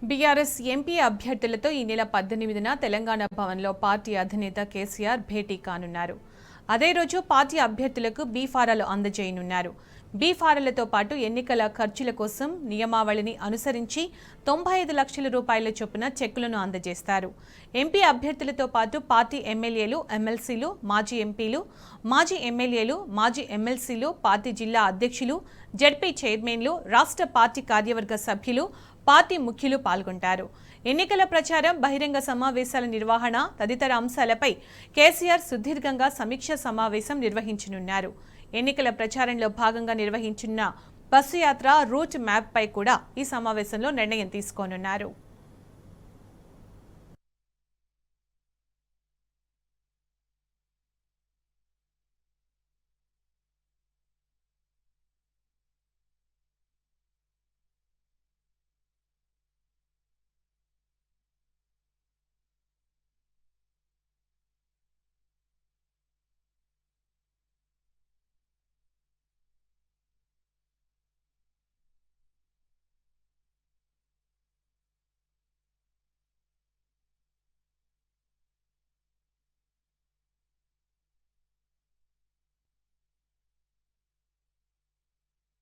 BRS MP అభ్యర్థులతో ఈ నెల 18న తెలంగాణ భవన్లో పార్టీ అధినేత కేసీఆర్ భేటీ కానున్నారు. అదే రోజు పార్టీ అభ్యర్థులకు బీ ఫారాలు అందజేయనున్నారు. బీ ఫారాలతో పాటు ఎన్నికల ఖర్చుల కోసం నియమావళిని అనుసరించి 95 లక్షల రూపాయల చొప్పున చెక్కులను అందజేస్తారు. ఎంపీ అభ్యర్థులతో పాటు పార్టీ ఎమ్మెల్యేలు, ఎమ్మెల్సీలు, మాజీ ఎంపీలు, మాజీ ఎమ్మెల్యేలు, మాజీ ఎమ్మెల్సీలు, పార్టీ జిల్లా అధ్యక్షులు, జడ్పీ చైర్మన్లు, రాష్ట్ర పార్టీ కార్యవర్గ సభ్యులు, పార్టీ ముఖ్యులు పాల్గొంటారు. ఎన్నికల ప్రచారం, బహిరంగ సమావేశాల నిర్వహణ తదితర అంశాలపై కేసీఆర్ సుదీర్ఘంగా సమీక్ష సమావేశం నిర్వహించనున్నారు. ఎన్నికల ప్రచారంలో భాగంగా నిర్వహించిన బస్సు యాత్ర రూట్ మ్యాప్ పై కూడా ఈ సమావేశంలో నిర్ణయం తీసుకోనున్నారు.